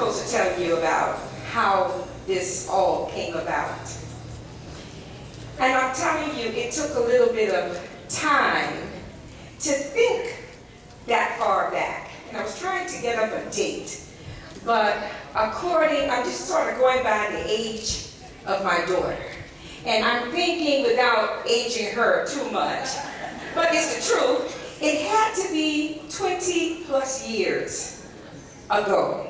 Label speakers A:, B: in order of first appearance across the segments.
A: supposed to tell you about how this all came about. And I'm telling you, it took a little bit of time to think that far back. And I was trying to get up a date. But I'm just sort of going by the age of my daughter. And I'm thinking without aging her too much, but it's the truth, it had to be 20 plus years ago.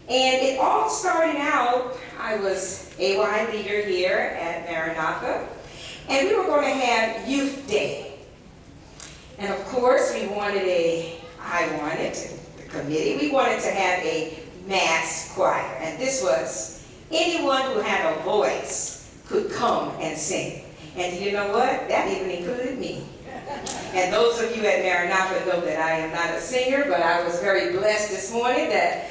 A: And it all started out, I was AY leader here at Maranatha, and we were going to have Youth Day. And of course, the committee, we wanted to have a mass choir. And this was anyone who had a voice could come and sing. And you know what? That even included me. And those of you at Maranatha know that I am not a singer, but I was very blessed this morning that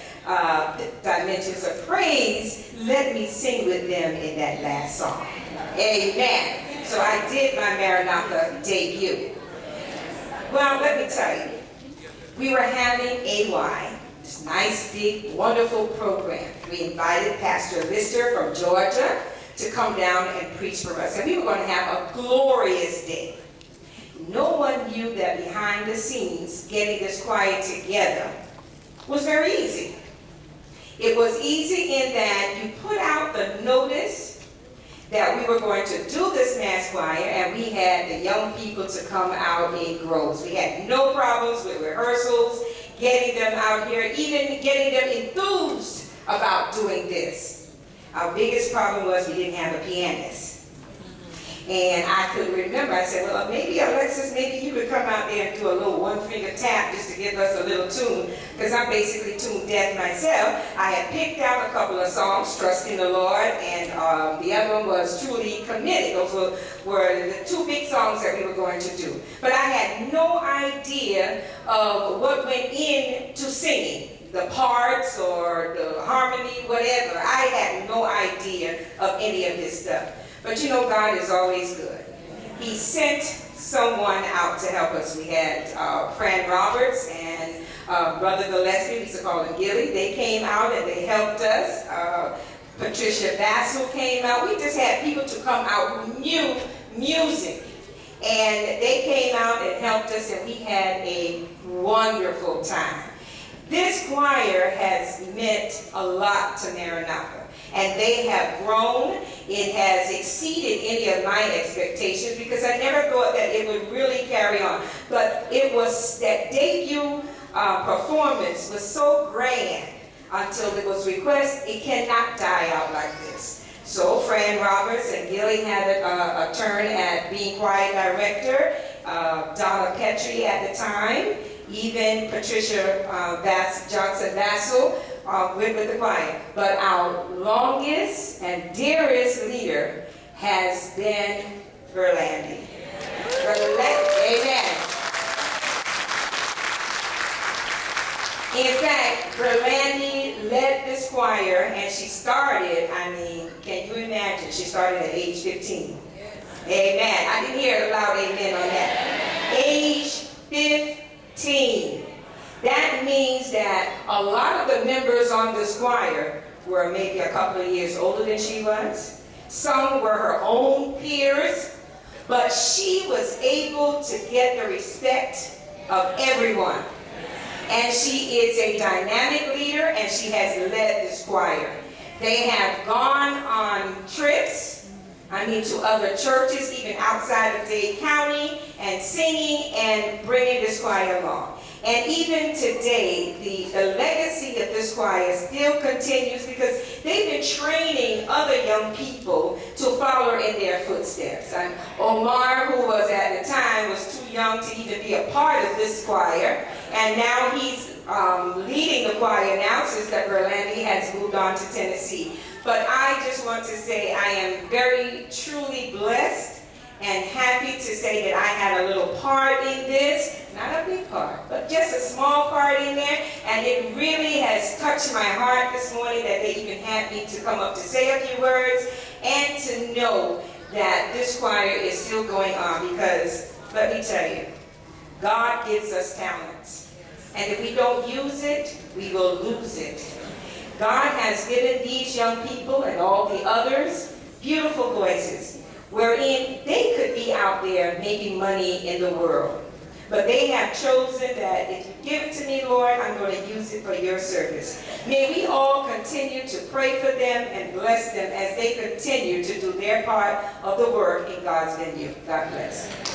A: Dimensions of Praise let me sing with them in that last song. Amen. So I did my Maranatha debut. Well, let me tell you, we were having AY, this nice, big, wonderful program. We invited Pastor Lister from Georgia to come down and preach for us. And we were going to have a glorious day. No one knew that behind the scenes, getting this choir together was very easy. It was easy in that you put out the notice that we were going to do this mass choir, and we had the young people to come out in groves. We had no problems with rehearsals, getting them out here, even getting them enthused about doing this. Our biggest problem was we didn't have a pianist. And I could remember, I said, well, maybe Alexis, maybe you could come out there and do a little one-finger tap just to give us a little tune, because I'm basically tune deaf myself. I had picked out a couple of songs, Trust in the Lord, and the other one was Truly Committed. Those were the two big songs that we were going to do. But I had no idea of what went into singing, the parts or the harmony, whatever. I had no idea of any of this stuff. But you know, God is always good. He sent someone out to help us. We had Fran Roberts and Brother Gillespie, we used to call him Gilly. They came out and they helped us. Patricia Bassel came out. We just had people to come out who knew music. And they came out and helped us, and we had a wonderful time. This choir has meant a lot to Maranatha. And they have grown. It has exceeded any of my expectations because I never thought that it would really carry on. But it was, that debut performance was so grand until it was requested, it cannot die out like this. So Fran Roberts and Gilly had a turn at being choir director, Donna Petrie at the time, even Patricia Johnson-Bassel, with the choir. But our longest and dearest leader has been Berlandi. Amen. In fact, Berlandi led this choir, and she started, can you imagine? She started at age 15. Amen. I didn't hear a loud amen on that. Age 15. That means that a lot of the members on this choir were maybe a couple of years older than she was. Some were her own peers, but she was able to get the respect of everyone. And she is a dynamic leader, and she has led this choir. They have gone on trips, to other churches, even outside of Dade County, and singing and bringing this choir along. And even today, the legacy of this choir still continues because they've been training other young people to follow in their footsteps. And Omar, who was at the time, was too young to even be a part of this choir. And now he's leading the choir now since that Berlandi has moved on to Tennessee. But I just want to say I am very, truly blessed and happy to say that I had a little part in this. Not a big part, but just a small part in there. And it really has touched my heart this morning that they even had me to come up to say a few words and to know that this choir is still going on, because let me tell you, God gives us talents. And if we don't use it, we will lose it. God has given these young people and all the others beautiful voices, wherein they could be out there making money in the world. But they have chosen that if you give it to me, Lord, I'm going to use it for your service. May we all continue to pray for them and bless them as they continue to do their part of the work in God's venue. God bless.